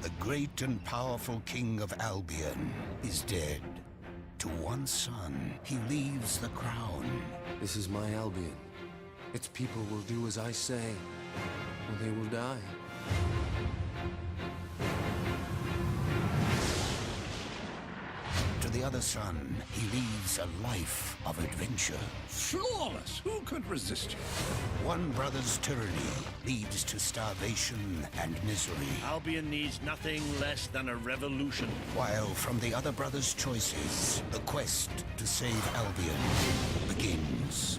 The great and powerful king of Albion is dead. To one son, he leaves the crown. This is my Albion. Its people will do as I say, or they will die. To the other son, he leaves a life of adventure. Flawless! Who could resist you? One brother's tyranny leads to starvation and misery, Albion needs nothing less than a revolution. while from the other brother's choices, the quest to save Albion begins.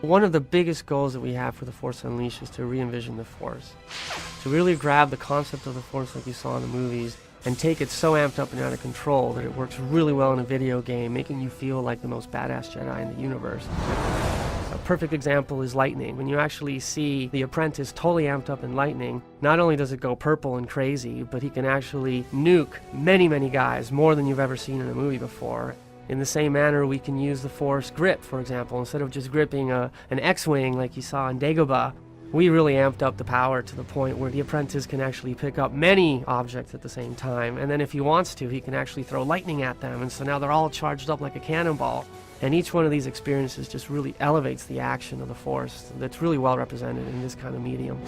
One of the biggest goals that we have for The Force Unleashed is to re-envision the Force. To really grab the concept of the Force like you saw in the movies and take it so amped up and out of control that it works really well in a video game, making you feel like the most badass Jedi in the universe. A perfect example is lightning. When you actually see the apprentice totally amped up in lightning, not only does it go purple and crazy, but he can actually nuke many, many guys, more than you've ever seen in a movie before. In the same manner, we can use the Force grip, for example. Instead of just gripping an X-Wing like you saw in Dagobah, we really amped up the power to the point where the apprentice can actually pick up many objects at the same time. And then if he wants to, he can actually throw lightning at them. And so now they're all charged up like a cannonball. And each one of these experiences just really elevates the action of the Force that's really well represented in this kind of medium.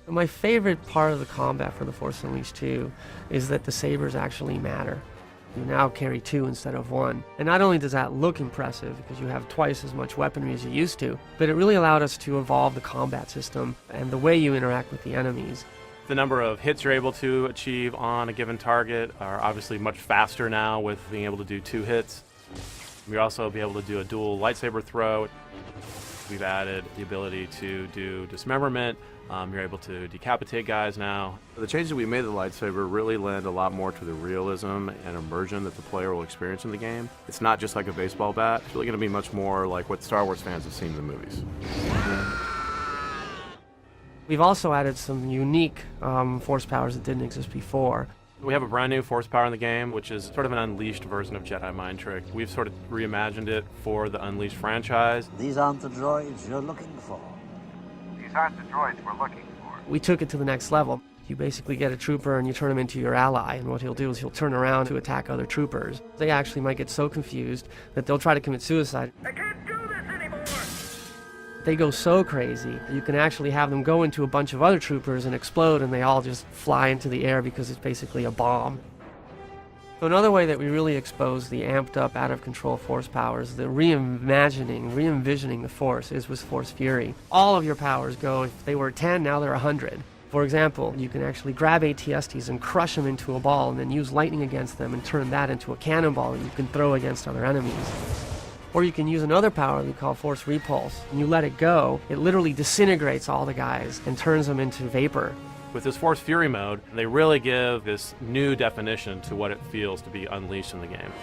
My favorite part of the combat for The Force Unleashed 2 is that the sabers actually matter. You now carry 2 instead of 1. And not only does that look impressive because you have twice as much weaponry as you used to, but it really allowed us to evolve the combat system and the way you interact with the enemies. The number of hits you're able to achieve on a given target are obviously much faster now with being able to do 2 hits. You'll also be able to do a dual lightsaber throw. We've added the ability to do dismemberment. You're able to decapitate guys now. The changes we made to the lightsaber really lend a lot more to the realism and immersion that the player will experience in the game. It's not just like a baseball bat. It's really going to be much more like what Star Wars fans have seen in the movies. We've also added some unique force powers that didn't exist before. We have a brand new force power in the game, which is sort of an unleashed version of Jedi Mind Trick. We've sort of reimagined it for the Unleashed franchise. These aren't the droids you're looking for. These aren't the droids we're looking for. We took it to the next level. You basically get a trooper and you turn him into your ally, and what he'll do is he'll turn around to attack other troopers. They actually might get so confused that they'll try to commit suicide. I can't do this anymore! They go so crazy, you can actually have them go into a bunch of other troopers and explode, and they all just fly into the air because it's basically a bomb. So another way that we really expose the amped up, out of control force powers, the re-envisioning the Force, is with Force Fury. All of your powers go, if they were 10, now they're 100. For example, you can actually grab ATSTs and crush them into a ball and then use lightning against them and turn that into a cannonball that you can throw against other enemies. Or you can use another power we call Force Repulse. When you let it go, it literally disintegrates all the guys and turns them into vapor. With this Force Fury mode, they really give this new definition to what it feels to be unleashed in the game.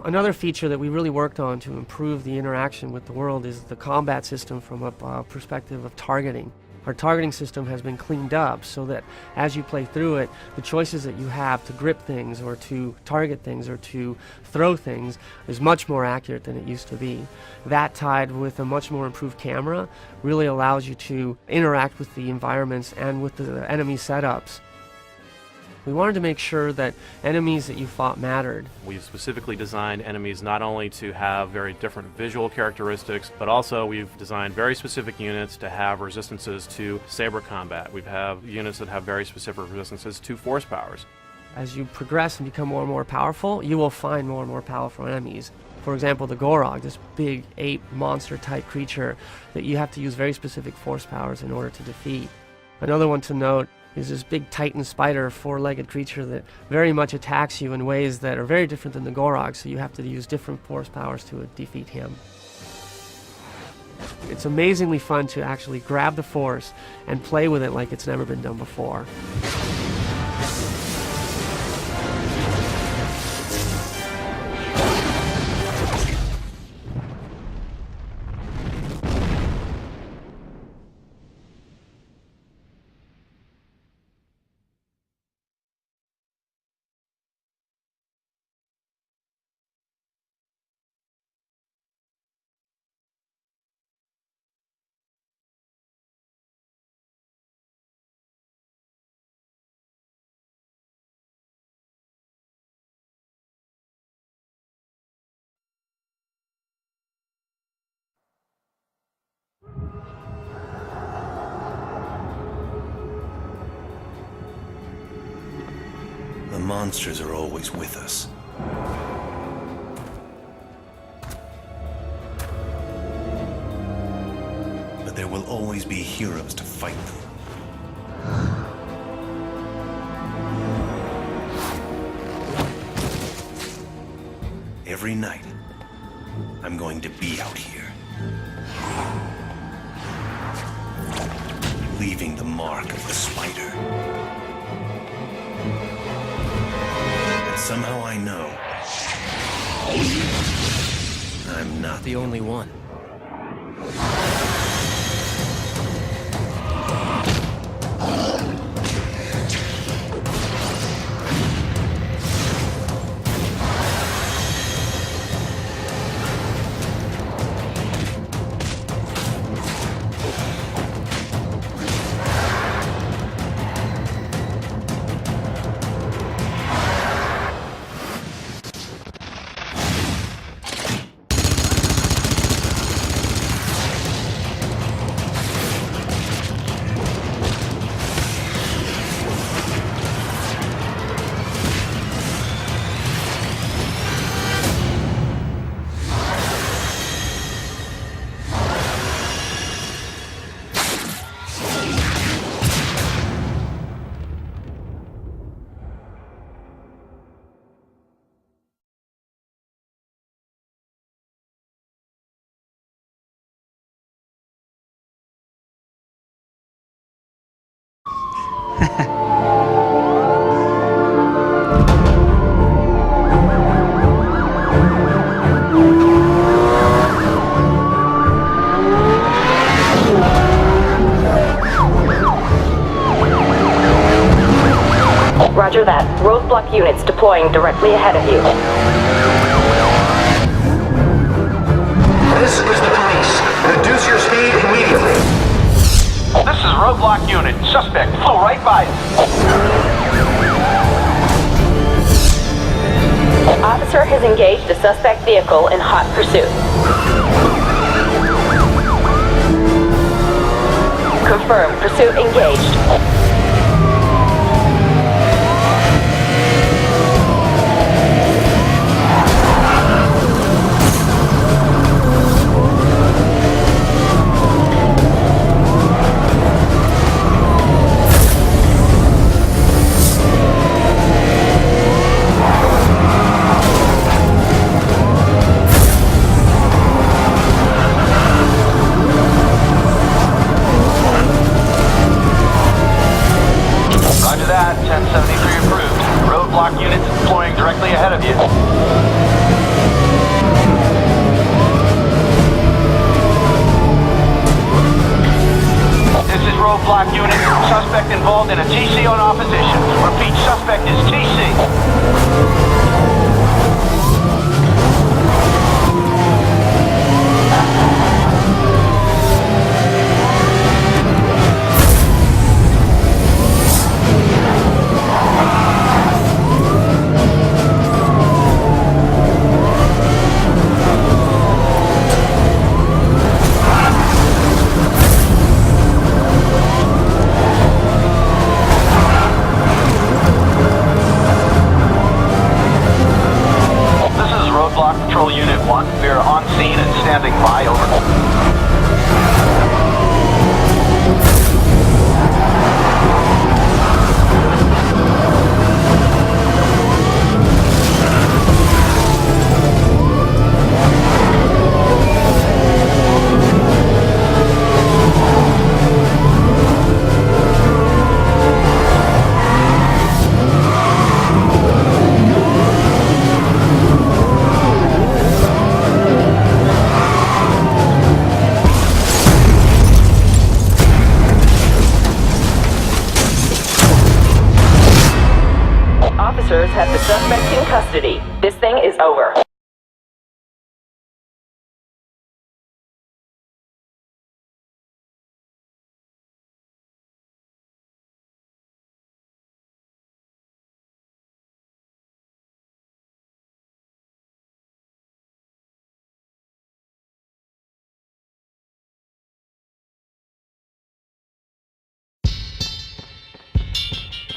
Another feature that we really worked on to improve the interaction with the world is the combat system from a perspective of targeting. Our targeting system has been cleaned up so that as you play through it, the choices that you have to grip things or to target things or to throw things is much more accurate than it used to be. That, tied with a much more improved camera, really allows you to interact with the environments and with the enemy setups. We wanted to make sure that enemies that you fought mattered. We've specifically designed enemies not only to have very different visual characteristics, but also we've designed very specific units to have resistances to saber combat. We have units that have very specific resistances to force powers. As you progress and become more and more powerful, you will find more and more powerful enemies. For example, the Gorog, this big ape monster-type creature that you have to use very specific force powers in order to defeat. Another one to note is this big Titan spider, four-legged creature that very much attacks you in ways that are very different than the Gorog, so you have to use different force powers to defeat him. It's amazingly fun to actually grab the Force and play with it like it's never been done before. The monsters are always with us. But there will always be heroes to fight them. Every night, I'm going to be out here, leaving the mark of the spider. And somehow I know I'm not the only one. Roger that. Roadblock units deploying directly ahead of you. This is the police. Reduce your speed immediately. This is roadblock unit. Suspect flew right by us. Officer has engaged a suspect vehicle in hot pursuit. Confirmed. Pursuit engaged. Roger that. 1073 approved. Roadblock units deploying directly ahead of you. This is roadblock unit. Suspect involved in a TC on opposition. Repeat, suspect is TC. officers have the suspect in custody. This thing is over.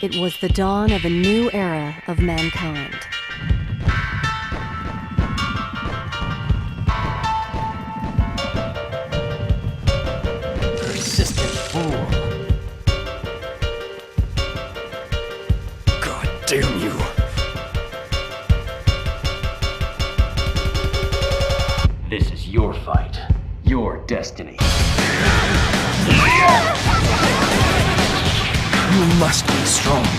It was the dawn of a new era of mankind. Persistent fool. God damn you. This is your fight. Your destiny. You must be strong.